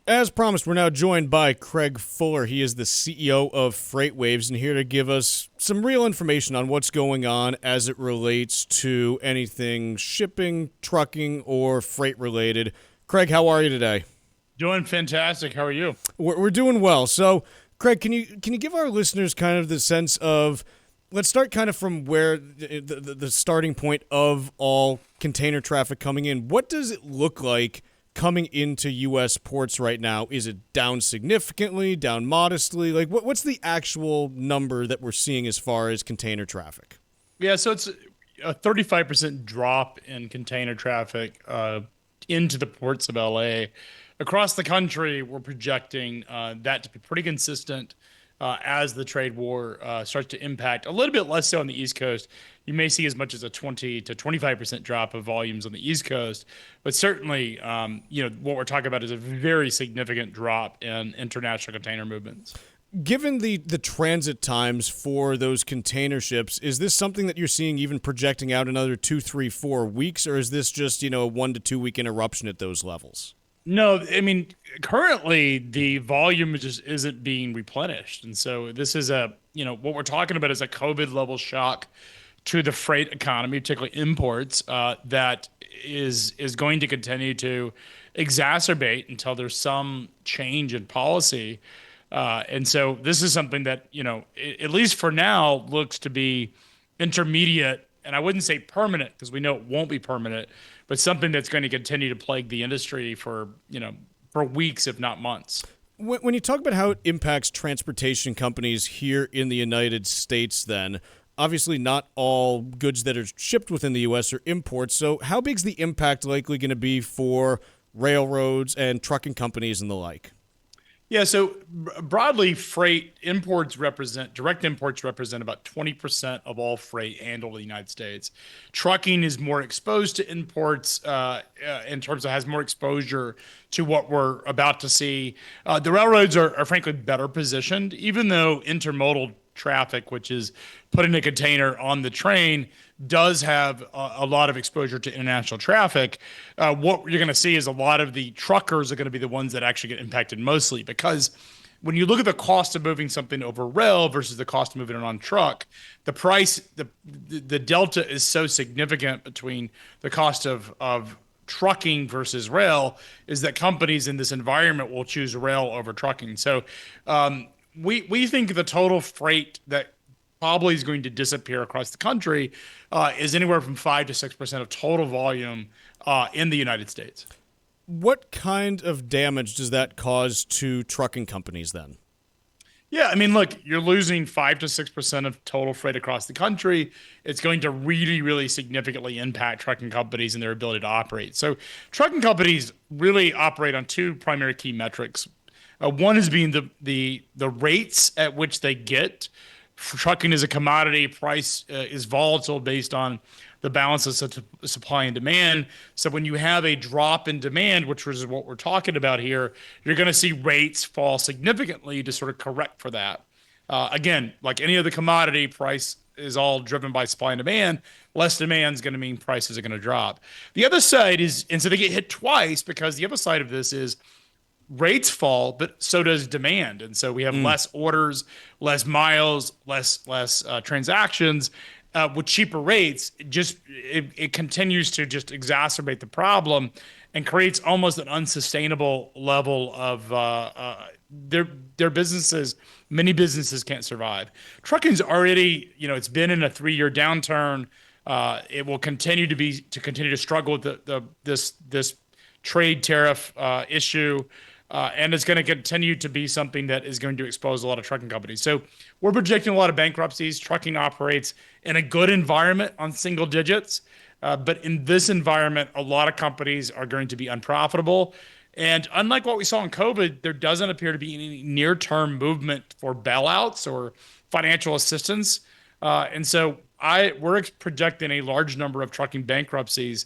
As promised, we're now joined by Craig Fuller. He is the CEO of FreightWaves and here to give us some real information on what's going on as it relates to anything shipping, trucking, or freight related. Craig, how are you today? Doing fantastic. How are you? We're doing well. So, Craig, can you give our listeners kind of the sense of, let's start kind of from where the starting point of all container traffic coming in. What does it look like coming into U.S. ports right now? Is it down significantly, down modestly? Like, what's the actual number that we're seeing as far as container traffic? Yeah, so it's a 35% drop in container traffic into the ports of LA. Across the country, we're projecting that to be pretty consistent as the trade war starts to impact a little bit less so on the East Coast. You may see as much as a 20 to 25% drop of volumes on the East Coast, but certainly, what we're talking about is a very significant drop in international container movements. Given the transit times for those container ships, is this something that you're seeing even projecting out another 2, 3, 4 weeks, or is this just, a 1 to 2 week interruption at those levels? No, I mean, currently the volume just isn't being replenished. And so this is what we're talking about is a COVID level shock to the freight economy, particularly imports, that is going to continue to exacerbate until there's some change in policy. And so this is something that, at least for now, looks to be intermediate. And I wouldn't say permanent because we know it won't be permanent, but something that's going to continue to plague the industry for weeks, if not months. When you talk about how it impacts transportation companies here in the United States, then obviously not all goods that are shipped within the U.S. are imports. So how big is the impact likely going to be for railroads and trucking companies and the like? Yeah, so broadly, direct imports represent about 20% of all freight handled in the United States. Trucking is more exposed to imports in terms of has more exposure to what we're about to see. The railroads are frankly better positioned, even though intermodal traffic, which is putting a container on the train, does have a lot of exposure to international traffic. What you're going to see is a lot of the truckers are going to be the ones that actually get impacted mostly because when you look at the cost of moving something over rail versus the cost of moving it on truck, the price, the delta is so significant between the cost of trucking versus rail is that companies in this environment will choose rail over trucking. So we think the total freight that probably is going to disappear across the country is anywhere from 5 to 6% of total volume in the United States. What kind of damage does that cause to trucking companies then? Yeah, I mean, look, you're losing 5 to 6% of total freight across the country. It's going to really, really significantly impact trucking companies and their ability to operate. So trucking companies really operate on two primary key metrics. One is being the rates at which they get. Trucking is a commodity. Price is volatile based on the balance of supply and demand. So when you have a drop in demand, which is what we're talking about here, you're going to see rates fall significantly to sort of correct for that. Again, like any other commodity, price is all driven by supply and demand. Less demand is going to mean prices are going to drop. The other side is, and so they get hit twice because the other side of this is rates fall, but so does demand. And so we have less orders, less miles, less transactions. With cheaper rates, it continues to just exacerbate the problem and creates almost an unsustainable level of their businesses. Many businesses can't survive. Trucking's already, it's been in a 3-year downturn. It will continue to struggle with this trade tariff issue. And it's going to continue to be something that is going to expose a lot of trucking companies. So we're projecting a lot of bankruptcies. Trucking operates in a good environment on single digits. But in this environment, a lot of companies are going to be unprofitable. And unlike what we saw in COVID, there doesn't appear to be any near-term movement for bailouts or financial assistance. And so we're projecting a large number of trucking bankruptcies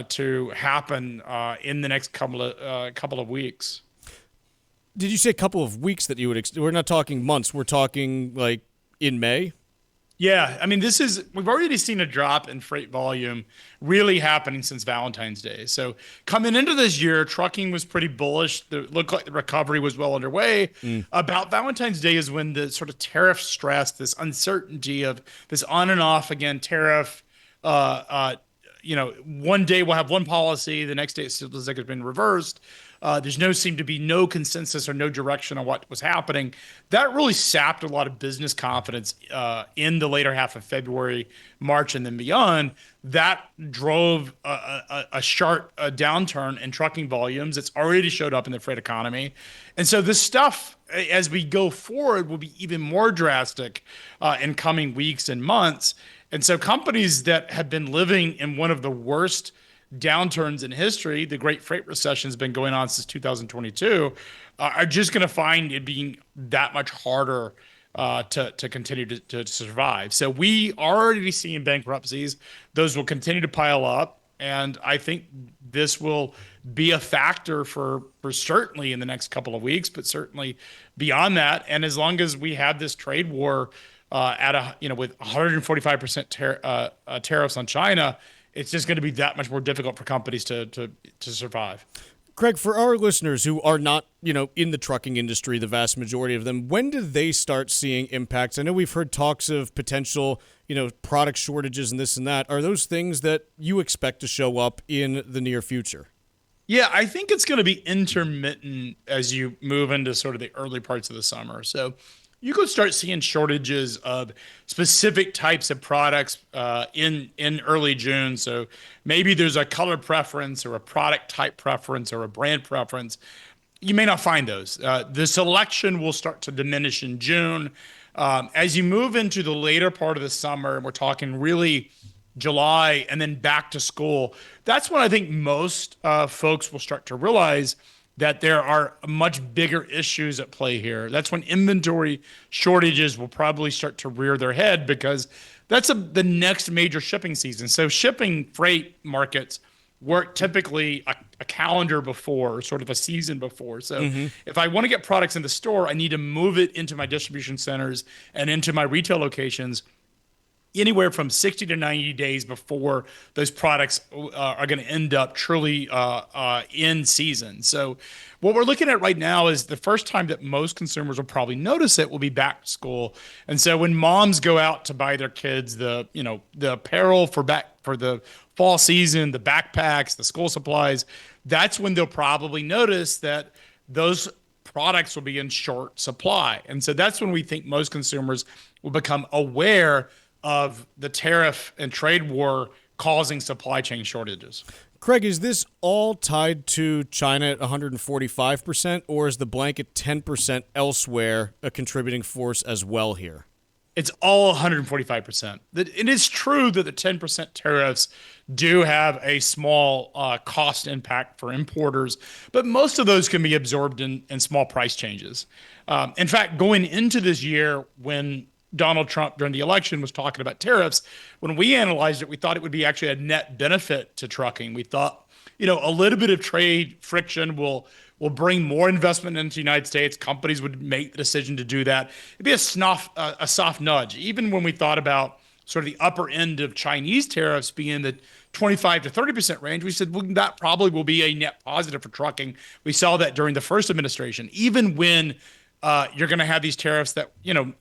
to happen in the next couple of weeks. Did you say a couple of weeks that you would? We're not talking months. We're talking like in May. Yeah, I mean, we've already seen a drop in freight volume really happening since Valentine's Day. So coming into this year, trucking was pretty bullish. It looked like the recovery was well underway. Mm. About Valentine's Day is when the sort of tariff stress, this uncertainty of this on and off again tariff, uh, uh, one day we'll have one policy, the next day it feels like it's been reversed. There's no seem to be no consensus or no direction on what was happening. That really sapped a lot of business confidence in the later half of February, March, and then beyond. That drove a sharp downturn in trucking volumes. It's already showed up in the freight economy, and so this stuff, as we go forward, will be even more drastic in coming weeks and months. And so companies that have been living in one of the worst downturns in history, the Great Freight Recession has been going on since 2022, are just going to find it being that much harder to continue to survive. So we are already seeing bankruptcies; those will continue to pile up, and I think this will be a factor for certainly in the next couple of weeks, but certainly beyond that. And as long as we have this trade war with 145% tariffs on China, it's just going to be that much more difficult for companies to survive. Craig, for our listeners who are not, in the trucking industry, the vast majority of them, when do they start seeing impacts? I know we've heard talks of potential, product shortages and this and that. Are those things that you expect to show up in the near future? Yeah, I think it's going to be intermittent as you move into sort of the early parts of the summer. So you could start seeing shortages of specific types of products in early June. So maybe there's a color preference or a product type preference or a brand preference. You may not find those. The selection will start to diminish in June. As you move into the later part of the summer, and we're talking really July and then back to school, that's when I think most folks will start to realize that there are much bigger issues at play here. That's when inventory shortages will probably start to rear their head because that's the next major shipping season. So shipping freight markets work typically a calendar before, sort of a season before. So if I want to get products in the store, I need to move it into my distribution centers and into my retail locations anywhere from 60 to 90 days before those products are going to end up truly in season. So what we're looking at right now is the first time that most consumers will probably notice it will be back to school. And so when moms go out to buy their kids the apparel for the fall season, the backpacks, the school supplies, that's when they'll probably notice that those products will be in short supply. And so that's when we think most consumers will become aware of the tariff and trade war causing supply chain shortages. Craig, is this all tied to China at 145%, or is the blanket 10% elsewhere a contributing force as well here? It's all 145%. It is true that the 10% tariffs do have a small cost impact for importers, but most of those can be absorbed in small price changes. In fact, going into this year, when Donald Trump during the election was talking about tariffs, when we analyzed it, we thought it would be actually a net benefit to trucking. We thought, a little bit of trade friction will bring more investment into the United States. Companies would make the decision to do that. It'd be a soft nudge. Even when we thought about sort of the upper end of Chinese tariffs being in the 25 to 30% range, we said, well, that probably will be a net positive for trucking. We saw that during the first administration. Even when you're going to have these tariffs that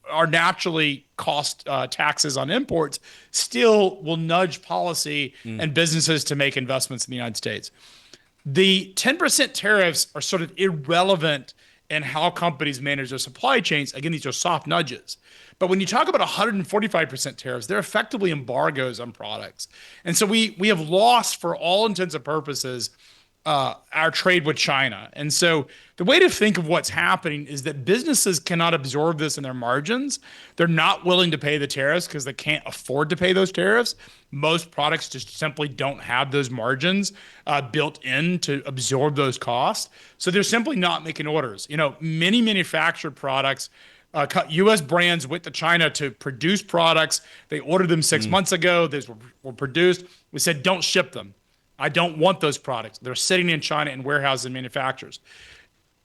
are naturally cost taxes on imports, still will nudge policy and businesses to make investments in the United States. The 10% tariffs are sort of irrelevant in how companies manage their supply chains. Again, these are soft nudges. But when you talk about 145% tariffs, they're effectively embargoes on products. And so we have lost, for all intents and purposes, our trade with China. And so the way to think of what's happening is that businesses cannot absorb this in their margins. They're not willing to pay the tariffs because they can't afford to pay those tariffs. Most products just simply don't have those margins built in to absorb those costs. So they're simply not making orders. Many manufactured products, U.S. brands went to China to produce products. They ordered them 6 months ago. These were produced. We said, don't ship them. I don't want those products. They're sitting in China in warehouses and manufacturers.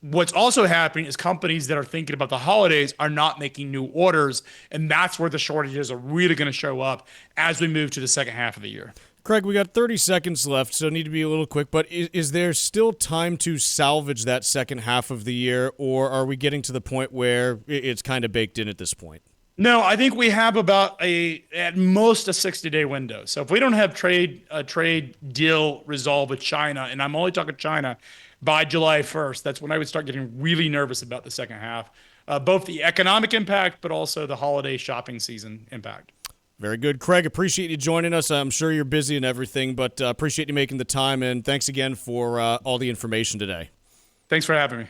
What's also happening is companies that are thinking about the holidays are not making new orders, and that's where the shortages are really going to show up as we move to the second half of the year. Craig, we got 30 seconds left, so need to be a little quick, but is there still time to salvage that second half of the year, or are we getting to the point where it's kind of baked in at this point? No, I think we have about at most a 60-day window. So if we don't have a trade deal resolved with China, and I'm only talking China, by July 1st, that's when I would start getting really nervous about the second half, both the economic impact, but also the holiday shopping season impact. Very good. Craig, appreciate you joining us. I'm sure you're busy and everything, but appreciate you making the time, and thanks again for all the information today. Thanks for having me.